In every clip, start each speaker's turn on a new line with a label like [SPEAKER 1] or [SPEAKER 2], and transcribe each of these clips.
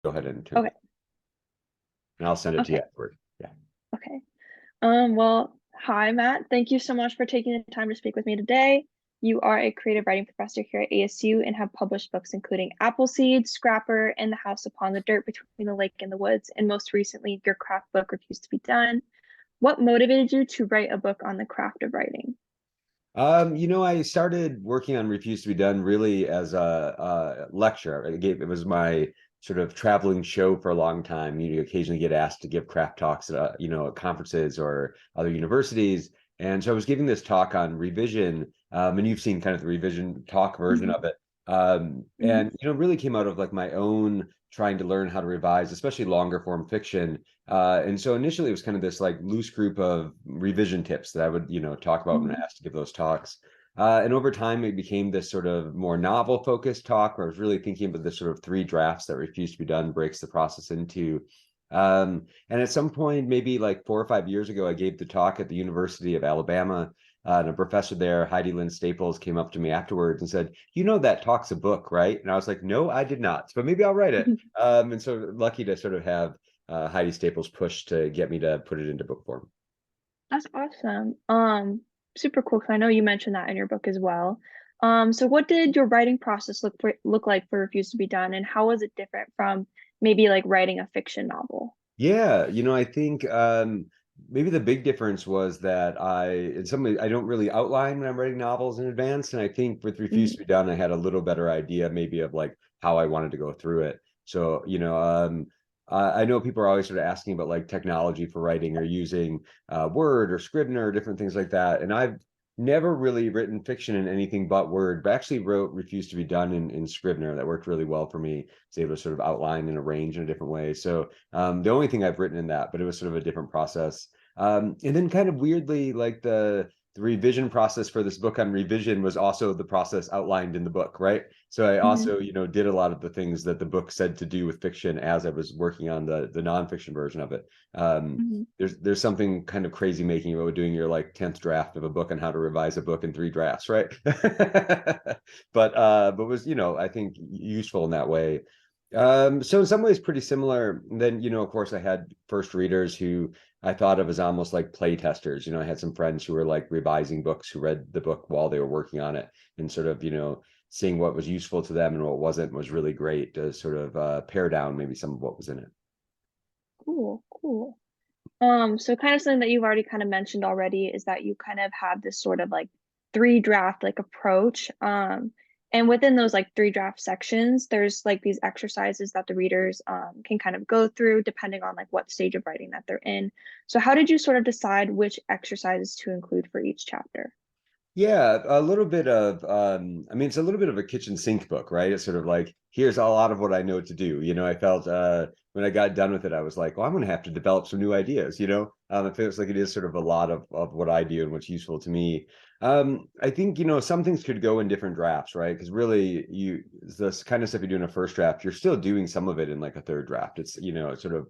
[SPEAKER 1] Go ahead and turn
[SPEAKER 2] Okay.
[SPEAKER 1] it, and I'll send it to you
[SPEAKER 2] Okay.
[SPEAKER 1] afterward. Yeah.
[SPEAKER 2] Okay. Well, hi, Matt. Thank you so much for taking the time to speak with me today. You are a creative writing professor here at ASU and have published books including Appleseed, Scrapper, and The House Upon the Dirt Between the Lake and the Woods, and most recently, your craft book, Refused to Be Done. What motivated you to write a book on the craft of writing?
[SPEAKER 1] I started working on Refuse to Be Done really as a lecturer. It was my sort of traveling show for a long time. You occasionally get asked to give craft talks at, at conferences or other universities. And so I was giving this talk on revision, and you've seen kind of the revision talk version
[SPEAKER 2] Mhm,
[SPEAKER 1] of it.
[SPEAKER 2] mhm,
[SPEAKER 1] And really came out of like my own trying to learn how to revise, especially longer form fiction. And so initially it was kind of this like loose group of revision tips that I would, talk about when
[SPEAKER 2] mhm,
[SPEAKER 1] asked to give those talks. And over time, it became this sort of more novel focused talk where I was really thinking about the sort of three drafts that Refused to Be Done breaks the process into. And at some point, maybe like 4 or 5 years ago, I gave the talk at the University of Alabama. And a professor there, Heidi Lynn Staples, came up to me afterwards and said, "You know, that talk's a book, right?" And I was like, "No, I did not, but maybe I'll write it."
[SPEAKER 2] mhm.
[SPEAKER 1] And so lucky to sort of have Heidi Staples push to get me to put it into book form.
[SPEAKER 2] That's awesome. Super cool. 'Cause I know you mentioned that in your book as well. So what did your writing process look like for Refused to Be Done, and how was it different from maybe like writing a fiction novel?
[SPEAKER 1] Yeah, I think maybe the big difference was that in some ways, I don't really outline when I'm writing novels in advance. And I think with Refuse to
[SPEAKER 2] Mhm,
[SPEAKER 1] Be Done, I had a little better idea maybe of like how I wanted to go through it. So, I know people are always sort of asking about like technology for writing or using Word or Scrivener or different things like that. And I've never really written fiction in anything but Word, but actually wrote Refuse to Be Done in Scrivener. That worked really well for me. I was able to sort of outline and arrange in a different way. So the only thing I've written in that, but it was sort of a different process. And then kind of weirdly, like the revision process for this book on revision was also the process outlined in the book, right? So I
[SPEAKER 2] mhm,
[SPEAKER 1] also, did a lot of the things that the book said to do with fiction as I was working on the nonfiction version of it.
[SPEAKER 2] mhm.
[SPEAKER 1] There's something kind of crazy making about doing your like 10th draft of a book on how to revise a book in three drafts, right? But was, I think useful in that way. So in some ways pretty similar. Then, of course, I had first readers who I thought of as almost like play testers. I had some friends who were like revising books who read the book while they were working on it and sort of, seeing what was useful to them and what wasn't was really great to sort of pare down maybe some of what was in it.
[SPEAKER 2] Cool, cool. So kind of something that you've already kind of mentioned already is that you kind of have this sort of like three draft like approach. And within those like three draft sections, there's like these exercises that the readers can kind of go through depending on like what stage of writing that they're in. So how did you sort of decide which exercises to include for each chapter?
[SPEAKER 1] Yeah, a little bit of I mean it's a little bit of a kitchen sink book, right? It's sort of like here's a lot of what I know to do. I felt when I got done with it, I was like, well, I'm gonna have to develop some new ideas. It feels like it is sort of a lot of what I do and what's useful to me. I think, some things could go in different drafts, right? Because really this kind of stuff you do in a first draft, you're still doing some of it in like a third draft. It sort of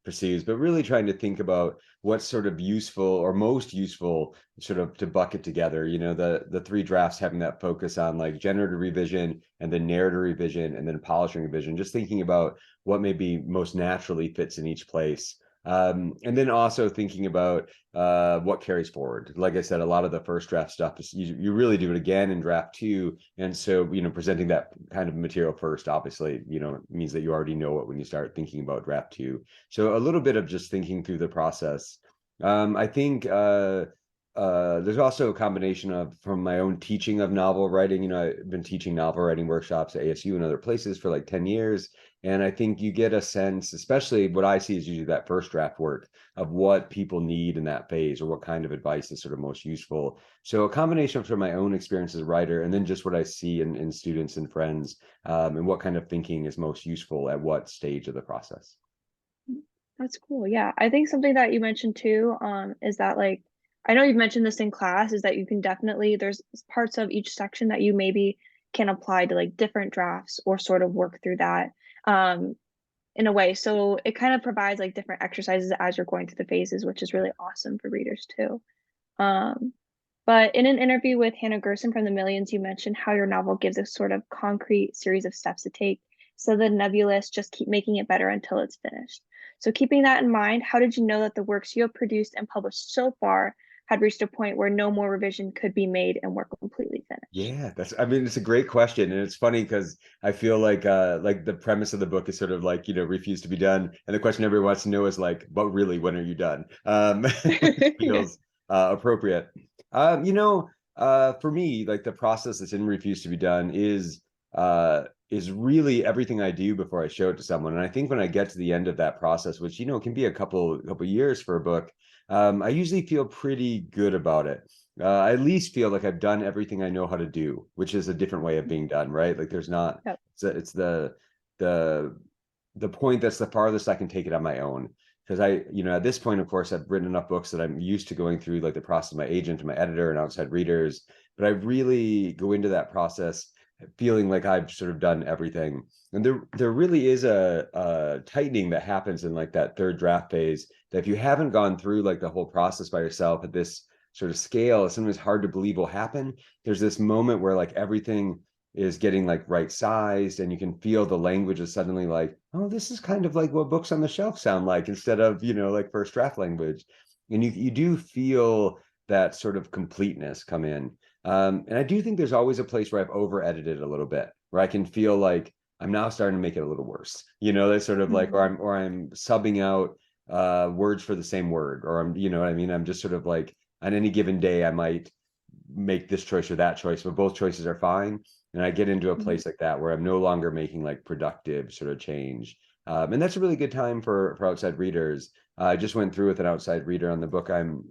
[SPEAKER 1] pursues, but really trying to think about what's sort of useful or most useful sort of to bucket together, the three drafts having that focus on like generative revision and then narrative revision and then polishing revision, just thinking about what maybe most naturally fits in each place. And then also thinking about what carries forward. Like I said, a lot of the first draft stuff is you really do it again in draft two. And so, presenting that kind of material first, obviously, means that you already know it when you start thinking about draft two. So a little bit of just thinking through the process. I think there's also a combination of from my own teaching of novel writing. I've been teaching novel writing workshops at ASU and other places for like 10 years. And I think you get a sense, especially what I see is usually that first draft work of what people need in that phase or what kind of advice is sort of most useful. So a combination of sort of my own experience as a writer and then just what I see in students and friends, and what kind of thinking is most useful at what stage of the process.
[SPEAKER 2] That's cool. Yeah. I think something that you mentioned too, is that like I know you've mentioned this in class, is that you can definitely there's parts of each section that you maybe can apply to like different drafts or sort of work through that in a way. So it kind of provides like different exercises as you're going through the phases, which is really awesome for readers too. Um, but in an interview with Hannah Gerson from The Millions, you mentioned how your novel gives a sort of concrete series of steps to take So the nebulous, just keep making it better until it's finished. So keeping that in mind, how did you know that the works you have produced and published so far had reached a point where no more revision could be made and were completely finished?
[SPEAKER 1] Yeah, that's, I mean, it's a great question. And it's funny because I feel like the premise of the book is sort of like, refuse to be done. And the question everyone wants to know is like, but really, when are you done? Which
[SPEAKER 2] Yeah.
[SPEAKER 1] feels appropriate. For me, like the process that's in refuse to be done is really everything I do before I show it to someone. And I think when I get to the end of that process, which can be a couple years for a book, I usually feel pretty good about it. I at least feel like I've done everything I know how to do, which is a different way of being done, right? Like there's not,
[SPEAKER 2] Yep.
[SPEAKER 1] it's the the point that's the farthest I can take it on my own. Because at this point, of course, I've written enough books that I'm used to going through like the process of my agent and my editor and outside readers. But I really go into that process feeling like I've sort of done everything. And there really is a tightening that happens in like that third draft phase, that if you haven't gone through like the whole process by yourself at this sort of scale, it's sometimes hard to believe will happen. There's this moment where like everything is getting like right sized, and you can feel the language is suddenly like, oh, this is kind of like what books on the shelf sound like, instead of like first draft language. And you do feel that sort of completeness come in. And I do think there's always a place where I've over edited a little bit, where I can feel like I'm now starting to make it a little worse. That's sort of like,
[SPEAKER 2] Mhm.
[SPEAKER 1] or I'm subbing out words for the same word, or I'm, what I mean, I'm just sort of like, on any given day I might make this choice or that choice, but both choices are fine. And I get into a
[SPEAKER 2] Mhm.
[SPEAKER 1] place like that where I'm no longer making like productive sort of change. And that's a really good time for outside readers. I just went through with an outside reader on the book I'm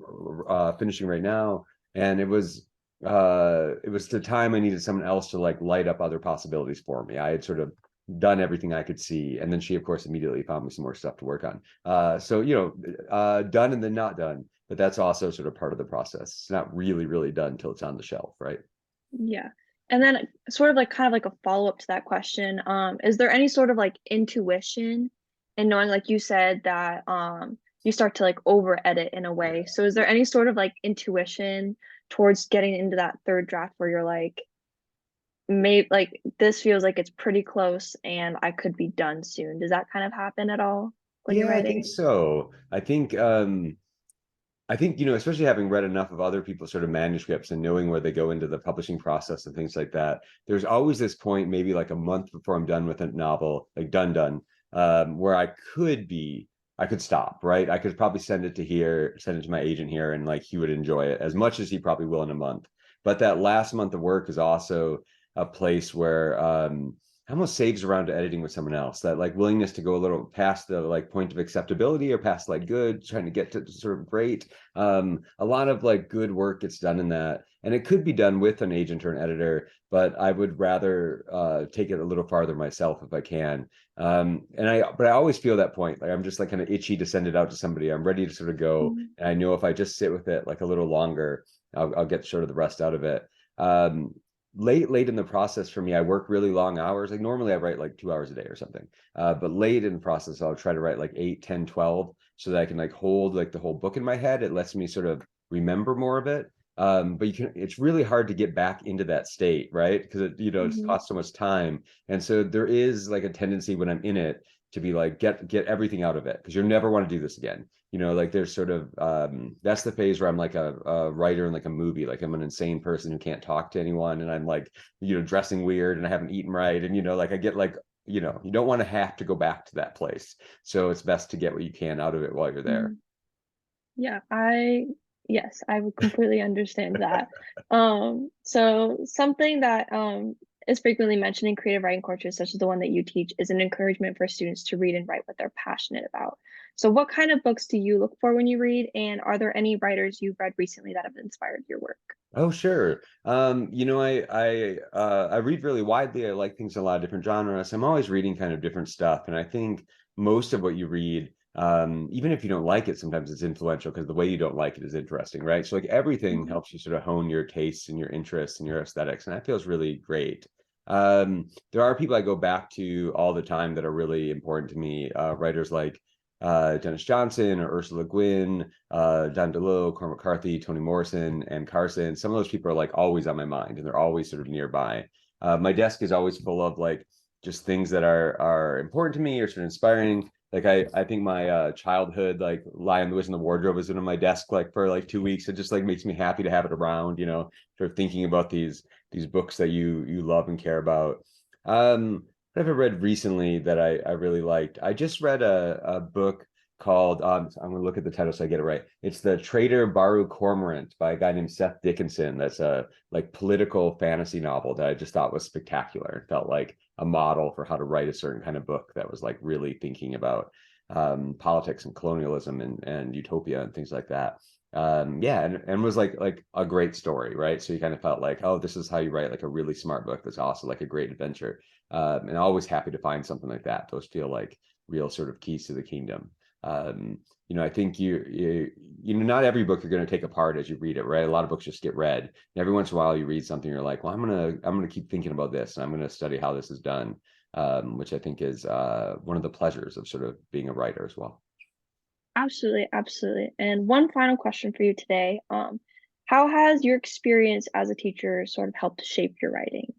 [SPEAKER 1] finishing right now, and it was the time I needed someone else to like light up other possibilities for me. I had sort of done everything I could see, and then she, of course, immediately found me some more stuff to work on. So done and then not done, but that's also sort of part of the process. It's not really, really done until it's on the shelf, right?
[SPEAKER 2] Yeah. And then sort of like kind of like a follow-up to that question, is there any sort of like intuition in knowing, like you said, that you start to like over edit in a way. So is there any sort of like intuition towards getting into that third draft where you're like, maybe like this feels like it's pretty close and I could be done soon. Does that kind of happen at all when you're
[SPEAKER 1] Yeah, I think
[SPEAKER 2] writing?
[SPEAKER 1] so. I think, especially having read enough of other people's sort of manuscripts and knowing where they go into the publishing process and things like that, there's always this point, maybe like a month before I'm done with a novel, like done, where I could stop, right? I could probably send it to my agent here, and like he would enjoy it as much as he probably will in a month. But that last month of work is also a place where almost saves around to editing with someone else, that like willingness to go a little past the like point of acceptability or past like good, trying to get to sort of great. A lot of like good work gets done in that, and it could be done with an agent or an editor, but I would rather take it a little farther myself if I can. But I always feel that point, like I'm just like kind of itchy to send it out to somebody. I'm ready to sort of go,
[SPEAKER 2] Mhm.
[SPEAKER 1] and I know if I just sit with it like a little longer, I'll get sort of the rest out of it. um late in the process for me, I work really long hours. Like normally I write like 2 hours a day or something, but late in the process I'll try to write like 8, 10, 12, so that I can like hold like the whole book in my head. It lets me sort of remember more of it. But it's really hard to get back into that state, right? Because it's
[SPEAKER 2] Mhm.
[SPEAKER 1] cost so much time. And so there is like a tendency when I'm in it to be like, get everything out of it, because you'll never want to do this again. Like there's sort of that's the phase where I'm like a writer in like a movie. Like I'm an insane person who can't talk to anyone, and I'm like, dressing weird, and I haven't eaten right, and like I get like, you don't want to have to go back to that place. So it's best to get what you can out of it while you're there.
[SPEAKER 2] Mhm. Yeah, yes, I would completely understand that. So something that is frequently mentioned in creative writing courses, such as the one that you teach, is an encouragement for students to read and write what they're passionate about. So what kind of books do you look for when you read, and are there any writers you've read recently that have inspired your work?
[SPEAKER 1] Oh, sure. I read really widely. I like things in a lot of different genres. I'm always reading kind of different stuff, and I think most of what you read, even if you don't like it, sometimes it's influential because the way you don't like it is interesting, right? So like everything
[SPEAKER 2] Mhm.
[SPEAKER 1] helps you sort of hone your tastes and your interests and your aesthetics, and that feels really great. There are people I go back to all the time that are really important to me. Writers like Dennis Johnson or Ursula Gwynn, Don DeLillo, Cormac McCarthy, Toni Morrison, and Carson. Some of those people are like always on my mind, and they're always sort of nearby. My desk is always full of like just things that are important to me or sort of inspiring. Like I think my childhood like Lion Lewis in the Wardrobe is in my desk like for like 2 weeks. It just like makes me happy to have it around, sort of thinking about these books that you love and care about. What have I read recently that I really liked? I just read a book called I'm gonna look at the title so I get it right. It's The Traitor Baru Cormorant by a guy named Seth Dickinson. That's a like political fantasy novel that I just thought was spectacular. It felt like a model for how to write a certain kind of book that was like really thinking about politics and colonialism and utopia and things like that. Yeah, and was like a great story, right? So you kind of felt like, oh, this is how you write like a really smart book that's also like a great adventure. And always happy to find something like that. Those feel like real sort of keys to the kingdom. Um, I think not every book you're going to take apart as you read it, right? A lot of books just get read. And every once in a while you read something, you're like, well, I'm gonna keep thinking about this, and I'm gonna study how this is done, which I think is one of the pleasures of sort of being a writer as well.
[SPEAKER 2] Absolutely, absolutely. And one final question for you today. How has your experience as a teacher sort of helped shape your writing?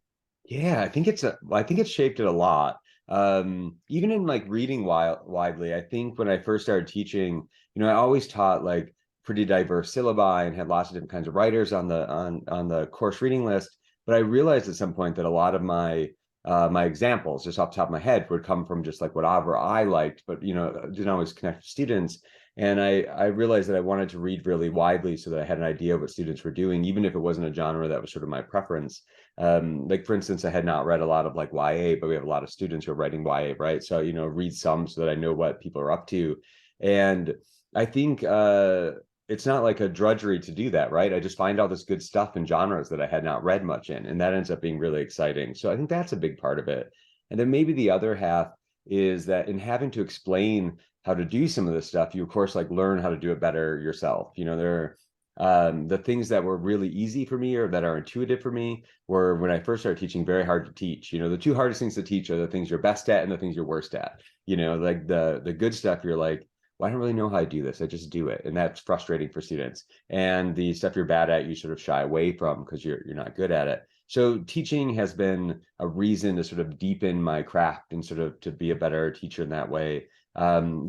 [SPEAKER 1] Yeah, I think it's shaped it a lot. Even in like reading widely, I think when I first started teaching, I always taught like pretty diverse syllabi and had lots of different kinds of writers on the course reading list. But I realized at some point that a lot of my examples, just off the top of my head, would come from just like whatever I liked, but didn't always connect with students. And I realized that I wanted to read really widely so that I had an idea of what students were doing, even if it wasn't a genre that was sort of my preference. Like for instance, I had not read a lot of like YA, but we have a lot of students who are writing YA, right? So read some so that I know what people are up to. And I think it's not like a drudgery to do that, right? I just find all this good stuff in genres that I had not read much in, and that ends up being really exciting. So I think that's a big part of it. And then maybe the other half is that in having to explain how to do some of this stuff, you of course like learn how to do it better yourself. There are the things that were really easy for me or that are intuitive for me were when I first started teaching very hard to teach. The two hardest things to teach are the things you're best at and the things you're worst at. Like the good stuff, you're like, well, I don't really know how I do this. I just do it. And that's frustrating for students. And the stuff you're bad at, you sort of shy away from because you're not good at it. So teaching has been a reason to sort of deepen my craft and sort of to be a better teacher in that way.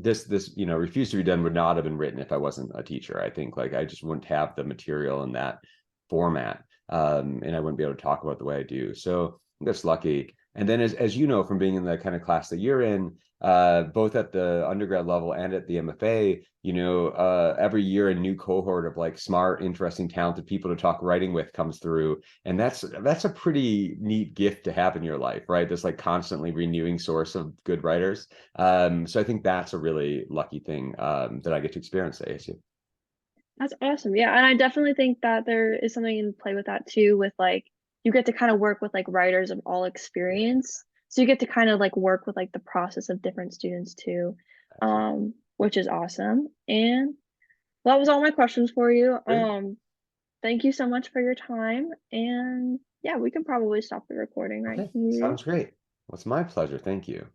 [SPEAKER 1] This Refuse to Be Done would not have been written if I wasn't a teacher. I think like I just wouldn't have the material in that format, and I wouldn't be able to talk about the way I do. So that's lucky. And then as you know from being in the kind of class that you're in, both at the undergrad level and at the MFA, every year a new cohort of like smart, interesting, talented people to talk writing with comes through, and that's a pretty neat gift to have in your life, right? This like constantly renewing source of good writers. So I think that's a really lucky thing that I get to experience at ASU.
[SPEAKER 2] That's awesome. Yeah, and I definitely think that there is something in play with that too, with like you get to kind of work with like writers of all experience. So you get to kind of like work with like the process of different students too, which is awesome. And well, that was all my questions for you.
[SPEAKER 1] Great.
[SPEAKER 2] Thank you so much for your time. And yeah, we can probably stop the recording right
[SPEAKER 1] Okay,
[SPEAKER 2] here.
[SPEAKER 1] sounds great. Well, it's my pleasure. Thank you.